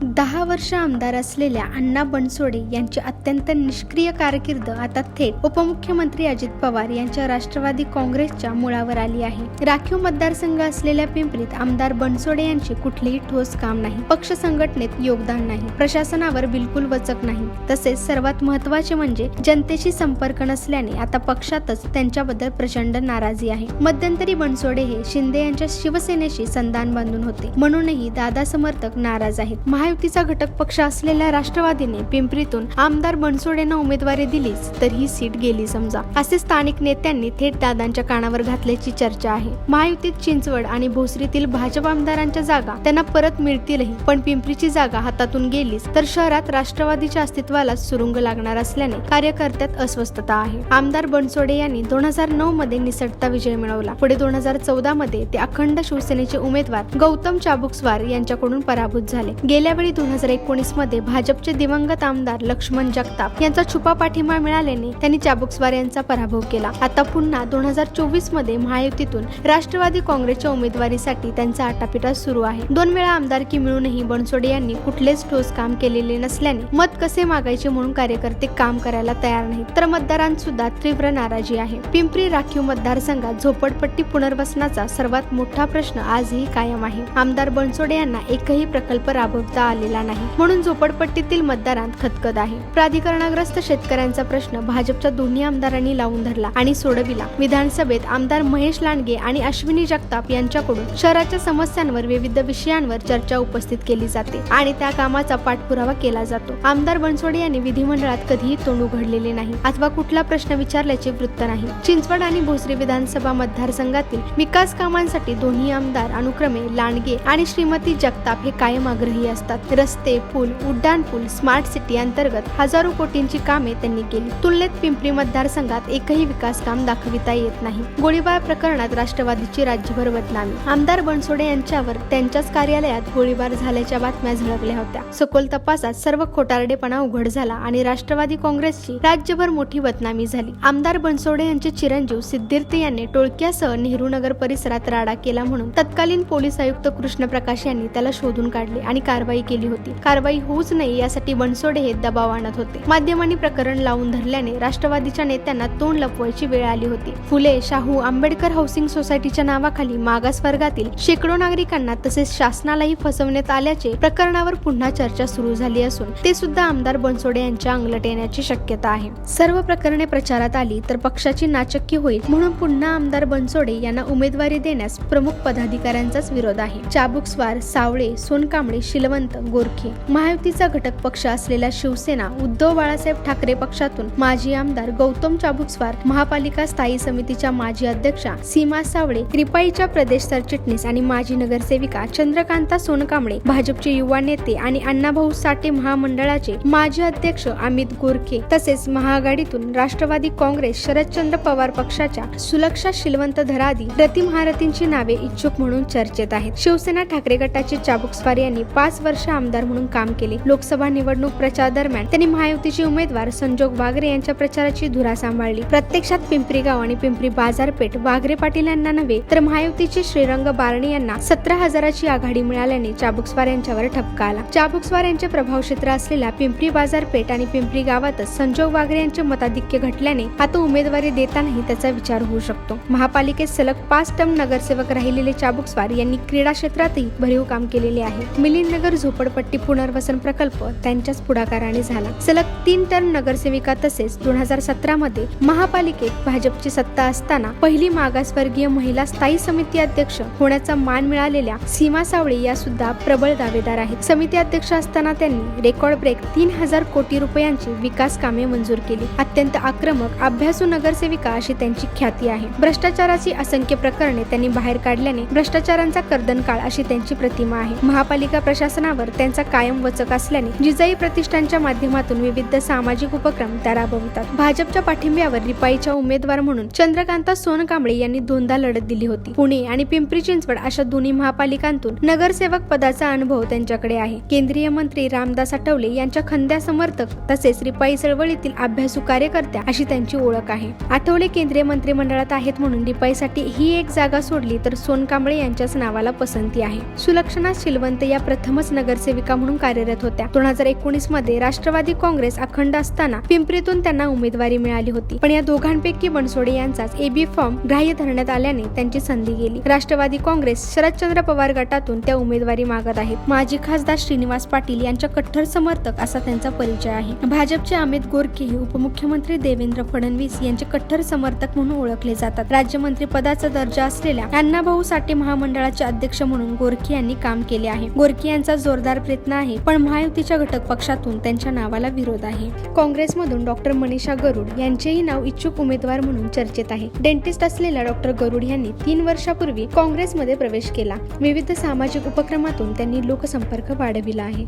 10 वर्ष आमदार असलेल्या अण्णा बनसोडे यांची अत्यंत निष्क्रिय कारकीर्द आता थेट उपमुख्यमंत्री अजित पवार यांच्या राष्ट्रवादी काँग्रेसच्या मुळावर आली आहे। राखीव मतदारसंघ असलेल्या पिंपरीत आमदार बनसोडे यांचे कुठलेही ठोस काम नाही, पक्ष संघटनेत योगदान नाही, प्रशासनावर बिलकुल वचक नाही, तसेच सर्वात महत्त्वाचे म्हणजे जनतेशी संपर्क नसल्याने आता पक्षातच त्यांच्याबद्दल प्रचंड नाराजी आहे। मध्यंतरी बनसोडे हे शिंदे यांच्या शिवसेनेशी संधान बांधून होते, म्हणूनही दादा समर्थक नाराज आहेत। महायुतीचा घटक पक्ष असलेल्या राष्ट्रवादीने पिंपरीतून आमदार बनसोडेंना उमेदवारी दिलीच तर ही सीट गेली समजा, असे स्थानिक नेत्यांनी थेट दादांच्या कानावर घातल्याची चर्चा आहे। महायुतीत चिंचवड आणि भोसरीतील भाजप आमदारांच्या जागा त्यांना परत मिळतीलही, पण पिंपरीची जागा हातातून गेलीच तर शहरात राष्ट्रवादीच्या अस्तित्वाला सुरुंग लागणार असल्याने कार्यकर्त्यात अस्वस्थता आहे। आमदार बनसोडे यांनी 2009 मध्ये निसटता विजय मिळवला। पुढे 2014 मध्ये ते अखंड शिवसेनेचे उमेदवार गौतम चाबुकस्वार यांच्याकडून पराभूत झाले। गेल्या वेळी 2019 मध्ये भाजपचे दिवंगत आमदार लक्ष्मण जगताप यांचा छुपा पाठिंबा मिळाल्याने त्यांनी चाबुकस्वार यांचा पराभव केला। आता पुन्हा 2024 मध्ये महायुतीतून राष्ट्रवादी काँग्रेसच्या उमेदवारीसाठी त्यांचा आटापिटा सुरू आहे। 2 वेळा आमदारकी मिळूनही बनसोडे यांनी कुठलेच ठोस काम केलेले नसल्याने मत कसे मागायचे म्हणून कार्यकर्ते काम करायला तयार नाहीत, तर मतदारांत सुद्धा तीव्र नाराजी आहे। पिंपरी राखीव मतदारसंघात झोपडपट्टी पुनर्वसनाचा सर्वात मोठा प्रश्न आजही कायम आहे। आमदार बनसोडे यांना एकही प्रकल्प राबवता आलेला नाही, म्हणून झोपडपट्टीतील मतदारांत खतखत आहे। प्राधिकरणग्रस्त शेतकऱ्यांचा प्रश्न भाजपच्या दोन्ही आमदारांनी लावून धरला आणि सोडविला। विधानसभेत आमदार महेश लांडगे आणि अश्विनी जगताप यांच्याकडून शहराच्या समस्यांवर विविध विषयांवर चर्चा उपस्थित केली जाते आणि त्या कामाचा पाठपुरावा केला जातो। आमदार बनसोडे यांनी विधिमंडळात कधीही तोंड उघडलेले नाही अथवा कुठला प्रश्न विचारल्याचे वृत्त नाही। चिंचवड आणि भोसरी विधानसभा मतदारसंघातील विकास कामांसाठी दोन्ही आमदार अनुक्रमे लांडगे आणि श्रीमती जगताप हे कायम आग्रही असतात। रस्ते, पूल, उड्डाणपूल, स्मार्ट सिटी अंतर्गत हजारो कोटींची कामे त्यांनी केली। तुलनेत पिंपरी मतदारसंघात एकही विकास काम दाखविता येत नाही। गोळीबार प्रकरणात राष्ट्रवादीची राज्यभर बदनामी। आमदार बनसोडे यांच्यावर त्यांच्याच कार्यालयात गोळीबार झाल्याच्या बातम्या झळकल्या होत्या। सखोल तपासात सर्व खोटारडेपणा उघड झाला आणि राष्ट्रवादी काँग्रेसची राज्यभर मोठी बदनामी झाली। आमदार बनसोडे यांचे चिरंजीव सिद्धिर्थ यांनी टोळक्यासह नेहरू नगर परिसरात राडा केला म्हणून तत्कालीन पोलीस आयुक्त कृष्ण प्रकाश यांनी त्याला शोधून काढले आणि कारवाई केली होती। कारवाई होऊच नये यासाठी बनसोडे हे दबाव आणत होते। माध्यमांनी प्रकरण लावून धरल्याने राष्ट्रवादीच्या नेत्यांना तोंड लपवायची वेळ आली होती। फुले, शाहू, आंबेडकर हाऊसिंग सोसायटीच्या नावाखाली मागास वर्गातील शेकडो नागरिकांना तसेच शासनालाही फसवण्यात आल्याचे प्रकरणावर पुन्हा चर्चा सुरू झाली असून ते सुद्धा आमदार बनसोडे यांच्या अंगलट येण्याची शक्यता आहे। सर्व प्रकरणे प्रचारात आली तर पक्षाची नाचक्की होईल, म्हणून पुन्हा आमदार बनसोडे यांना उमेदवारी देण्यास प्रमुख पदाधिकाऱ्यांचाच विरोध आहे। चाबुकस्वार, सावळे, सोनकांबळे, शिलवंत, गोरखे महायुतीचा घटक पक्ष असलेल्या शिवसेना, उद्धव बाळासाहेब ठाकरे पक्षातून माजी आमदार गौतम चाबुकस्वार, महापालिका स्थायी समितीच्या माजी अध्यक्षा सीमा सावळे, रिपाईच्या प्रदेश सरचिटणीस आणि माजी नगरसेविका चंद्रकांता सोनकांबळे, भाजपचे युवा नेते आणि अण्णाभाऊ साठे महामंडळाचे माजी अध्यक्ष अमित गोरखे, तसेच महाआघाडीतून राष्ट्रवादी काँग्रेस शरदचंद्र पवार पक्षाच्या सुलक्षा शिलवंत धरादी रती महारथींची नावे इच्छुक म्हणून चर्चेत आहेत। शिवसेना ठाकरे गटाचे चाबुकस्वार यांनी 5 वर्ष आमदार म्हणून काम केले। लोकसभा निवडणूक प्रचार दरम्यान त्यांनी महायुतीचे उमेदवार संजोग वागरे यांच्या प्रचाराची धुरा सांभाळली। प्रत्यक्षात पिंपरी गाव आणि पिंपरी बाजारपेठ वागरे पाटील यांना नव्हे तर महायुतीचे श्रीरंग बारणे यांना 17,000ची आघाडी मिळाल्याने चाबुकस्वार यांच्यावर ठपका आला। चाबुकस्वार यांचे प्रभाव क्षेत्र असलेल्या पिंपरी बाजारपेठ आणि पिंपरी गावातच संजोग वागरे यांचे मताधिक्य घटल्याने आता उमेदवारी देतानाही त्याचा विचार होऊ शकतो। महापालिकेत सलग 5 टर्म नगरसेवक राहिलेले चाबुकस्वार यांनी क्रीडा क्षेत्रातही भरीव काम केलेले आहे। मिलिंदनगर झोपडपट्टी पुनर्वसन प्रकल्प त्यांच्याच पुढाकाराने झाला। सलग 3 टर्म नगरसेविका तसेच 2017 मध्ये महापालिकेत भाजपची सत्ता असताना पहिली मागासवर्गीय महिला स्थायी समिती अध्यक्ष होण्याचा मान मिळालेल्या सीमा सावळे या सुद्धा प्रबळ दावेदार आहेत। समिती अध्यक्ष असताना त्यांनी रेकॉर्ड ब्रेक 3,000 कोटी रुपयांची विकास कामे मंजूर केली। अत्यंत आक्रमक, अभ्यासू नगरसेविका अशी त्यांची ख्याती आहे। भ्रष्टाचाराची असंख्य प्रकरणे त्यांनी बाहेर काढल्याने भ्रष्टाचारांचा कर्दनकाळ अशी त्यांची प्रतिमा आहे। महापालिका प्रशासनावर त्यांचा कायम वचक असल्याने जिजाई प्रतिष्ठानच्या माध्यमातून विविध सामाजिक उपक्रम त्या राबवतात। भाजपच्या पाठिंब्यावर रिपाईच्या उमेदवार म्हणून चंद्रकांता सोनकांबळे यांनी 2दा लढत दिली होती। पुणे आणि पिंपरी चिंचवड अशा दोन्ही महापालिकांतून नगरसेवक पदाचा अनुभव त्यांच्याकडे आहे। केंद्रीय मंत्री रामदास आठवले यांच्या खंद्या समर्थक तसेच रिपाई चळवळीतील अभ्यासू कार्यकर्त्या अशी त्यांची ओळख आहे। आठवले केंद्रीय मंत्रिमंडळात आहेत म्हणून रिपाईसाठी ही एक जागा सोडली तर सोनकांबळे यांच्याच नावाला पसंती आहे। सुलक्षणा शिलवंत या प्रथमच नगर नगरसेविका म्हणून कार्यरत होत्या. 2019 मध्ये राष्ट्रवादी काँग्रेस अखंड असताना पिंपरीतून त्यांना उमेदवारी मिळाली होती, पण या दोघांपैकी बनसोडे यांचाच एबी फॉर्म ग्राह्य धरण्यात आल्याने त्यांची संधी गेली. राष्ट्रवादी काँग्रेस शरदचंद्र पवार गटातून त्या उमेदवारी मागत आहेत. माजी खासदार श्रीनिवास पाटील यांच्या कट्टर समर्थक असा त्यांचा परिचय आहे. भाजपचे अमित गोरखे हे उपमुख्यमंत्री देवेंद्र फडणवीस यांचे कट्टर समर्थक म्हणून ओळखले जातात. राज्यमंत्री पदाचा दर्जा असलेल्या अण्णाभाऊ साठे महामंडळाचे अध्यक्ष म्हणून गोरखे यांनी काम केले आहे. गोरखे यांचा जोरदार प्रयत्न आहे, पण महायुतीच्या घटक पक्षातून त्यांच्या नावाला विरोध आहे. काँग्रेसमधून डॉक्टर मनीषा गरुड यांचेही नाव इच्छुक उमेदवार म्हणून चर्चेत आहे. डेंटिस्ट असलेल्या डॉक्टर गरुड यांनी 3 वर्षापूर्वी काँग्रेसमध्ये प्रवेश केला. विविध सामाजिक उपक्रमातून त्यांनी लोकसंपर्क वाढविला आहे.